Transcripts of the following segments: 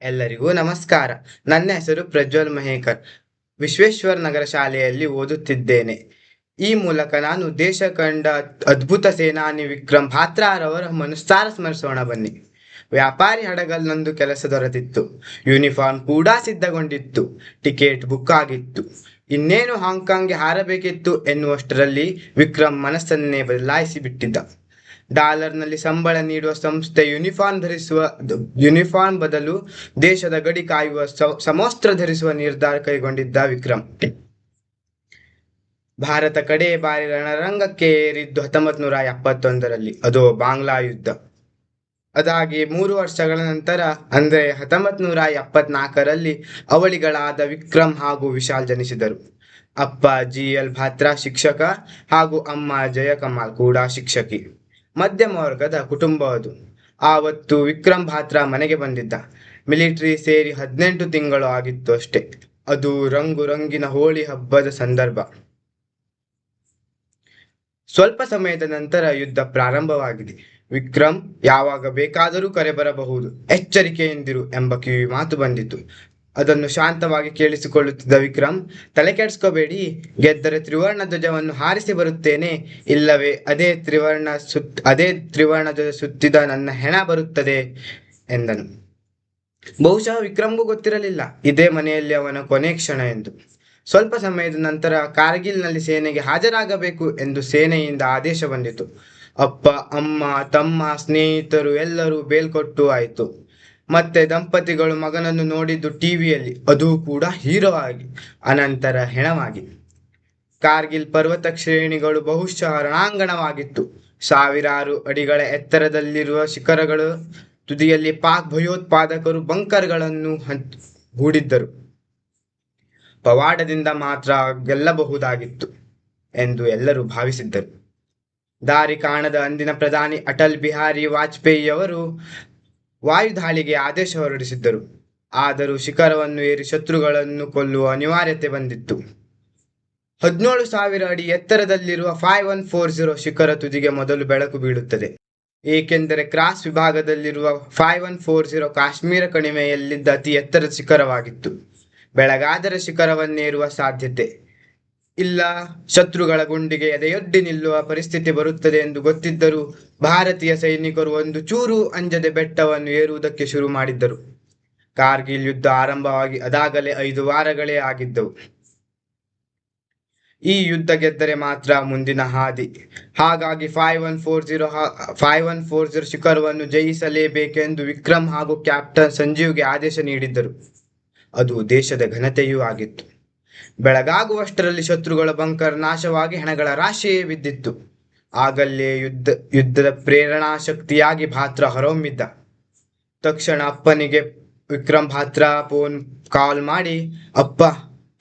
ಎಲ್ಲರಿಗೂ ನಮಸ್ಕಾರ. ನನ್ನ ಹೆಸರು ಪ್ರಜ್ವಲ್ ಮಹೇಕರ್. ವಿಶ್ವೇಶ್ವರ ನಗರ ಶಾಲೆಯಲ್ಲಿ ಓದುತ್ತಿದ್ದೇನೆ. ಈ ಮೂಲಕ ನಾನು ದೇಶ ಕಂಡ ಅದ್ಭುತ ಸೇನಾನಿ ವಿಕ್ರಮ್ ಭಾತ್ರಾರವರ ಮನುಸ್ತಾರ ಸ್ಮರಿಸೋಣ ಬನ್ನಿ. ವ್ಯಾಪಾರಿ ಹಡಗಲ್ಲೊಂದು ಕೆಲಸ ದೊರೆತಿತ್ತು. ಯೂನಿಫಾರ್ಮ್ ಕೂಡ ಸಿದ್ಧಗೊಂಡಿತ್ತು. ಟಿಕೆಟ್ ಬುಕ್ ಆಗಿತ್ತು. ಇನ್ನೇನು ಹಾಂಗ್ಕಾಂಗ್ಗೆ ಹಾರಬೇಕಿತ್ತು ಎನ್ನುವಷ್ಟರಲ್ಲಿ ವಿಕ್ರಮ್ ಮನಸ್ಸನ್ನೇ ಬದಲಾಯಿಸಿ ಬಿಟ್ಟಿದ್ದ. ಡಾಲರ್ನಲ್ಲಿ ಸಂಬಳ ನೀಡುವ ಸಂಸ್ಥೆ ಯೂನಿಫಾರ್ಮ್ ಬದಲು ದೇಶದ ಗಡಿ ಕಾಯುವ ಸಮವಸ್ತ್ರ ಧರಿಸುವ ನಿರ್ಧಾರ ಕೈಗೊಂಡಿದ್ದ ವಿಕ್ರಮ್ ಭಾರತ ಕಡೆ ಬಾರಿ ರಣರಂಗಕ್ಕೆ ಏರಿದ್ದು 1971ರಲ್ಲಿ. ಅದು ಬಾಂಗ್ಲಾ ಯುದ್ಧ. ಅದಾಗಿ 3 ವರ್ಷಗಳ ನಂತರ ಅಂದ್ರೆ 1974ರಲ್ಲಿ ಅವಳಿಗಳಾದ ವಿಕ್ರಮ್ ಹಾಗೂ ವಿಶಾಲ್ ಜನಿಸಿದರು. ಅಪ್ಪ GL ಭಾತ್ರಾ ಶಿಕ್ಷಕ ಹಾಗೂ ಅಮ್ಮ ಜಯಕಮಾಲ್ ಕೂಡ ಶಿಕ್ಷಕಿ. ಮಧ್ಯಮ ವರ್ಗದ ಕುಟುಂಬ ಅದು. ಆವತ್ತು ವಿಕ್ರಮ್ ಭಾತ್ರಾ ಮನೆಗೆ ಬಂದಿದ್ದ. ಮಿಲಿಟರಿ ಸೇರಿ 18 ತಿಂಗಳು ಆಗಿತ್ತು ಅಷ್ಟೆ. ಅದು ರಂಗು ರಂಗಿನ ಹೋಳಿ ಹಬ್ಬದ ಸಂದರ್ಭ. ಸ್ವಲ್ಪ ಸಮಯದ ನಂತರ ಯುದ್ಧ ಪ್ರಾರಂಭವಾಗಿದೆ. ವಿಕ್ರಮ್ ಯಾವಾಗ ಬೇಕಾದರೂ ಕರೆ ಬರಬಹುದು, ಎಚ್ಚರಿಕೆಯಿಂದಿರು ಎಂಬ ಕಿವಿ ಮಾತು ಬಂದಿತು. ಅದನ್ನು ಶಾಂತವಾಗಿ ಕೇಳಿಸಿಕೊಳ್ಳುತ್ತಿದ್ದ ವಿಕ್ರಮ್, ತಲೆ ಕೆಡಿಸ್ಕೋಬೇಡಿ, ಗೆದ್ದರೆ ತ್ರಿವರ್ಣ ಧ್ವಜವನ್ನು ಹಾರಿಸಿ ಬರುತ್ತೇನೆ, ಇಲ್ಲವೇ ಅದೇ ತ್ರಿವರ್ಣ ಧ್ವಜ ಸುತ್ತಿದ ನನ್ನ ಹೆಣ ಬರುತ್ತದೆ ಎಂದನು. ಬಹುಶಃ ವಿಕ್ರಮ್ಗೂ ಗೊತ್ತಿರಲಿಲ್ಲ ಇದೇ ಮನೆಯಲ್ಲಿ ಅವನ ಕೊನೆ ಕ್ಷಣ ಎಂದು. ಸ್ವಲ್ಪ ಸಮಯದ ನಂತರ ಕಾರ್ಗಿಲ್ನಲ್ಲಿ ಸೇನೆಗೆ ಹಾಜರಾಗಬೇಕು ಎಂದು ಸೇನೆಯಿಂದ ಆದೇಶ ಬಂದಿತು. ಅಪ್ಪ, ಅಮ್ಮ, ತಮ್ಮ, ಸ್ನೇಹಿತರು ಎಲ್ಲರೂ ಬೇಲ್ಕೊಟ್ಟು ಆಯಿತು. ಮತ್ತೆ ದಂಪತಿಗಳು ಮಗನನ್ನು ನೋಡಿದ್ದು ಟಿವಿಯಲ್ಲಿ, ಅದೂ ಕೂಡ ಹೀರೋ ಆಗಿ, ಅನಂತರ ಹೆಣವಾಗಿ. ಕಾರ್ಗಿಲ್ ಪರ್ವತ ಶ್ರೇಣಿಗಳು ಬಹುಶಃ ರಣಾಂಗಣವಾಗಿತ್ತು. ಸಾವಿರಾರು ಅಡಿಗಳ ಎತ್ತರದಲ್ಲಿರುವ ಶಿಖರಗಳು ತುದಿಯಲ್ಲಿ ಪಾಕ್ ಭಯೋತ್ಪಾದಕರು ಬಂಕರ್ಗಳನ್ನು ಹೂಡಿದ್ದರು. ಪವಾಡದಿಂದ ಮಾತ್ರ ಗೆಲ್ಲಬಹುದಾಗಿತ್ತು ಎಂದು ಎಲ್ಲರೂ ಭಾವಿಸಿದ್ದರು. ದಾರಿ ಕಾಣದ ಅಂದಿನ ಪ್ರಧಾನಿ ಅಟಲ್ ಬಿಹಾರಿ ವಾಜಪೇಯಿಯವರು ವಾಯುದಾಳಿಗೆ ಆದೇಶ ಹೊರಡಿಸಿದ್ದರು. ಆದರೂ ಶಿಖರವನ್ನು ಏರಿ ಶತ್ರುಗಳನ್ನು ಕೊಲ್ಲುವ ಅನಿವಾರ್ಯತೆ ಬಂದಿತ್ತು. 17,000 ಅಡಿ ಎತ್ತರದಲ್ಲಿರುವ 5140 ಶಿಖರ ತುದಿಗೆ ಮೊದಲು ಬೆಳಕು ಬೀಳುತ್ತದೆ. ಏಕೆಂದರೆ ಕ್ರಾಸ್ ವಿಭಾಗದಲ್ಲಿರುವ 5140 ಕಾಶ್ಮೀರ ಕಣಿವೆಯಲ್ಲಿದ್ದ ಅತಿ ಎತ್ತರದ ಶಿಖರವಾಗಿತ್ತು. ಬೆಳಗಾದರೆ ಶಿಖರವನ್ನೇರುವ ಸಾಧ್ಯತೆ ಇಲ್ಲ, ಶತ್ರುಗಳ ಗುಂಡಿಗೆ ಎದೆಯೊಡ್ಡಿ ನಿಲ್ಲುವ ಪರಿಸ್ಥಿತಿ ಬರುತ್ತದೆ ಎಂದು ಗೊತ್ತಿದ್ದರೂ ಭಾರತೀಯ ಸೈನಿಕರು ಒಂದು ಚೂರು ಅಂಜದೆ ಬೆಟ್ಟವನ್ನು ಏರುವುದಕ್ಕೆ ಶುರು ಮಾಡಿದ್ದರು. ಕಾರ್ಗಿಲ್ ಯುದ್ಧ ಆರಂಭವಾಗಿ ಅದಾಗಲೇ 5 ವಾರಗಳೇ ಆಗಿದ್ದವು. ಈ ಯುದ್ಧ ಗೆದ್ದರೆ ಮಾತ್ರ ಮುಂದಿನ ಹಾದಿ. ಹಾಗಾಗಿ 5140 ಶಿಖರವನ್ನು ಜಯಿಸಲೇಬೇಕೆಂದು ವಿಕ್ರಮ್ ಹಾಗೂ ಕ್ಯಾಪ್ಟನ್ ಸಂಜೀವ್ಗೆ ಆದೇಶ ನೀಡಿದ್ದರು. ಅದು ದೇಶದ ಘನತೆಯೂ ಆಗಿತ್ತು. ಬೆಳಗಾಗುವಷ್ಟರಲ್ಲಿ ಶತ್ರುಗಳ ಬಂಕರ್ ನಾಶವಾಗಿ ಹೆಣಗಳ ರಾಶಿಯೇ ಬಿದ್ದಿತ್ತು. ಆಗಲ್ಲೇ ಯುದ್ಧದ ಪ್ರೇರಣಾ ಶಕ್ತಿಯಾಗಿ ಭಾತ್ರಾ ಹೊರಹೊಮ್ಮಿದ್ದ. ತಕ್ಷಣ ಅಪ್ಪನಿಗೆ ವಿಕ್ರಮ್ ಭಾತ್ರಾ ಫೋನ್ ಕಾಲ್ ಮಾಡಿ, ಅಪ್ಪ,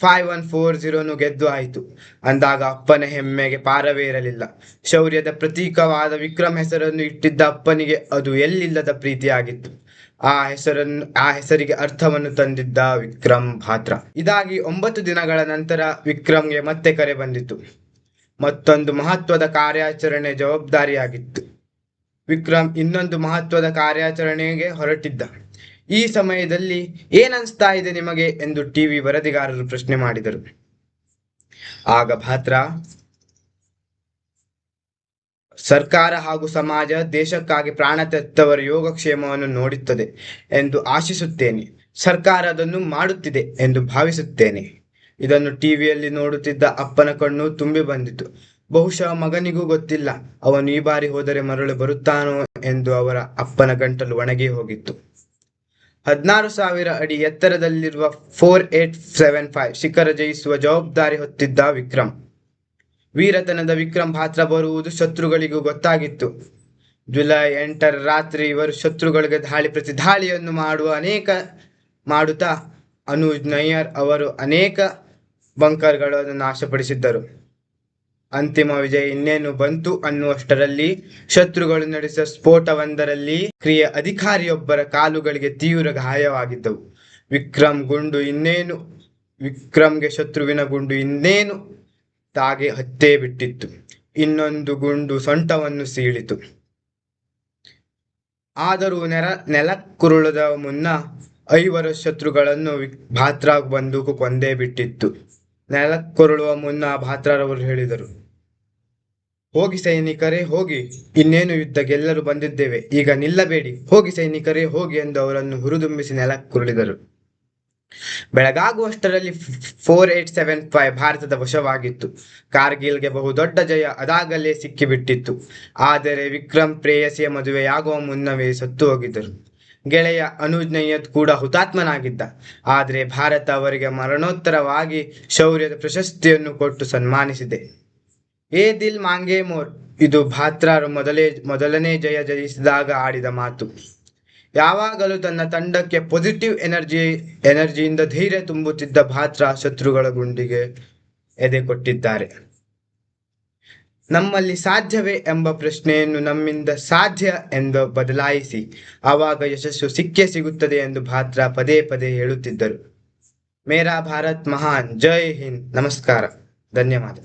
5140 ಗೆದ್ದು ಆಯಿತು ಅಂದಾಗ ಅಪ್ಪನ ಹೆಮ್ಮೆಗೆ ಪಾರವೇ ಇರಲಿಲ್ಲ. ಶೌರ್ಯದ ಪ್ರತೀಕವಾದ ವಿಕ್ರಮ್ ಹೆಸರನ್ನು ಇಟ್ಟಿದ್ದ ಅಪ್ಪನಿಗೆ ಅದು ಎಲ್ಲಿಲ್ಲದ ಪ್ರೀತಿಯಾಗಿತ್ತು. ಆ ಹೆಸರಿಗೆ ಅರ್ಥವನ್ನು ತಂದಿದ್ದ ವಿಕ್ರಮ್ ಭಾತ್ರಾ. ಇದಾಗಿ 9 ದಿನಗಳ ನಂತರ ವಿಕ್ರಮ್ಗೆ ಮತ್ತೆ ಕರೆ ಬಂದಿತು. ಮತ್ತೊಂದು ಮಹತ್ವದ ಕಾರ್ಯಾಚರಣೆ ಜವಾಬ್ದಾರಿಯಾಗಿತ್ತು. ವಿಕ್ರಮ್ ಇನ್ನೊಂದು ಮಹತ್ವದ ಕಾರ್ಯಾಚರಣೆಗೆ ಹೊರಟಿದ್ದ. ಈ ಸಮಯದಲ್ಲಿ ಏನನ್ಸ್ತಾ ಇದೆ ನಿಮಗೆ ಎಂದು ಟಿವಿ ವರದಿಗಾರರು ಪ್ರಶ್ನೆ ಮಾಡಿದರು. ಆಗ ಭಾತ್ರಾ, ಸರ್ಕಾರ ಹಾಗೂ ಸಮಾಜ ದೇಶಕ್ಕಾಗಿ ಪ್ರಾಣ ತೆತ್ತವರ ಯೋಗಕ್ಷೇಮವನ್ನು ನೋಡುತ್ತದೆ ಎಂದು ಆಶಿಸುತ್ತೇನೆ. ಸರ್ಕಾರ ಅದನ್ನು ಮಾಡುತ್ತಿದೆ ಎಂದು ಭಾವಿಸುತ್ತೇನೆ. ಇದನ್ನು ಟಿವಿಯಲ್ಲಿ ನೋಡುತ್ತಿದ್ದ ಅಪ್ಪನ ಕಣ್ಣು ತುಂಬಿ ಬಂದಿತು. ಬಹುಶಃ ಮಗನಿಗೂ ಗೊತ್ತಿಲ್ಲ ಅವನು ಈ ಬಾರಿ ಹೋದರೆ ಮರಳು ಬರುತ್ತಾನೋ ಎಂದು ಅವರ ಅಪ್ಪನ ಗಂಟಲು ಒಣಗಿ ಹೋಗಿತ್ತು. 16,000 ಅಡಿ ಎತ್ತರದಲ್ಲಿರುವ 4875 ಶಿಖರ ಜಯಿಸುವ ಜವಾಬ್ದಾರಿ ಹೊತ್ತಿದ್ದ ವಿಕ್ರಮ್. ವೀರತನದ ವಿಕ್ರಮ್ ಭಾತ್ರಾ ಬರುವುದು ಶತ್ರುಗಳಿಗೂ ಗೊತ್ತಾಗಿತ್ತು. ಜುಲೈ 8ರ ರಾತ್ರಿ ಇವರು ಶತ್ರುಗಳಿಗೆ ದಾಳಿ ಪ್ರತಿ ದಾಳಿಯನ್ನು ಮಾಡುತ್ತಾ ಅನುಜ್ ನಯ್ಯರ್ ಅವರು ಅನೇಕ ಬಂಕರ್ಗಳನ್ನು ನಾಶಪಡಿಸಿದ್ದರು. ಅಂತಿಮ ವಿಜಯ ಇನ್ನೇನು ಬಂತು ಅನ್ನುವಷ್ಟರಲ್ಲಿ ಶತ್ರುಗಳು ನಡೆಸಿದ ಸ್ಫೋಟವೊಂದರಲ್ಲಿ ಕ್ರಿಯ ಅಧಿಕಾರಿಯೊಬ್ಬರ ಕಾಲುಗಳಿಗೆ ತೀವ್ರ ಗಾಯವಾಗಿದ್ದವು. ವಿಕ್ರಮ್ಗೆ ಶತ್ರುವಿನ ಗುಂಡು ಇನ್ನೇನು ತಾಗೆ ಹತ್ತೇ ಬಿಟ್ಟಿತ್ತು. ಇನ್ನೊಂದು ಗುಂಡು ಸೊಂಟವನ್ನು ಸೀಳಿತು. ಆದರೂ ನೆಲಕ್ಕುರುಳದ ಮುನ್ನ 5 ಶತ್ರುಗಳನ್ನು ಭಾತ್ರ ಬಂದೂಕು ಕೊಂದೇ ಬಿಟ್ಟಿತ್ತು. ನೆಲಕ್ಕುರುಳುವ ಮುನ್ನ ಭಾತ್ರರವರು ಹೇಳಿದರು, ಹೋಗಿ ಸೈನಿಕರೇ ಹೋಗಿ, ಇನ್ನೇನು ಯುದ್ಧ ಗೆಲ್ಲಲು ಬಂದಿದ್ದೇವೆ, ಈಗ ನಿಲ್ಲಬೇಡಿ, ಹೋಗಿ ಸೈನಿಕರೇ ಹೋಗಿ ಎಂದು ಅವರನ್ನು ಹುರಿದುಂಬಿಸಿ ನೆಲಕ್ಕುರುಳಿದರು. ಬೆಳಗಾಗುವಷ್ಟರಲ್ಲಿ 4875 ಭಾರತದ ವಶವಾಗಿತ್ತು. ಕಾರ್ಗಿಲ್ಗೆ ಬಹುದೊಡ್ಡ ಜಯ ಅದಾಗಲೇ ಸಿಕ್ಕಿಬಿಟ್ಟಿತ್ತು. ಆದರೆ ವಿಕ್ರಮ್ ಪ್ರೇಯಸಿಯ ಮದುವೆಯಾಗುವ ಮುನ್ನವೇ ಸತ್ತು ಹೋಗಿದ್ದರು. ಗೆಳೆಯ ಅನುಜ್ ನಯ್ಯದ್ ಕೂಡ ಹುತಾತ್ಮನಾಗಿದ್ದ. ಆದರೆ ಭಾರತ ಅವರಿಗೆ ಮರಣೋತ್ತರವಾಗಿ ಶೌರ್ಯದ ಪ್ರಶಸ್ತಿಯನ್ನು ಕೊಟ್ಟು ಸನ್ಮಾನಿಸಿದೆ. ಏ ದಿಲ್ ಮಾಂಗೆ ಮೋರ್ ಇದು ಭಾತ್ರರು ಮೊದಲನೇ ಜಯಿಸಿದಾಗ ಆಡಿದ ಮಾತು. ಯಾವಾಗಲೂ ತನ್ನ ತಂಡಕ್ಕೆ ಪಾಸಿಟಿವ್ ಎನರ್ಜಿಯಿಂದ ಧೈರ್ಯ ತುಂಬುತ್ತಿದ್ದ ಭಾತ್ರ ಶತ್ರುಗಳ ಗುಂಡಿಗೆ ಎದೆ ಕೊಟ್ಟಿದ್ದಾರೆ. ನಮ್ಮಲ್ಲಿ ಸಾಧ್ಯವೇ ಎಂಬ ಪ್ರಶ್ನೆಯನ್ನು ನಮ್ಮಿಂದ ಸಾಧ್ಯ ಎಂದು ಬದಲಾಯಿಸಿ, ಆವಾಗ ಯಶಸ್ಸು ಸಿಕ್ಕೇ ಸಿಗುತ್ತದೆ ಎಂದು ಭಾತ್ರ ಪದೇ ಪದೇ ಹೇಳುತ್ತಿದ್ದರು. ಮೇರಾ ಭಾರತ್ ಮಹಾನ್. ಜೈ ಹಿಂದ್. ನಮಸ್ಕಾರ. ಧನ್ಯವಾದ.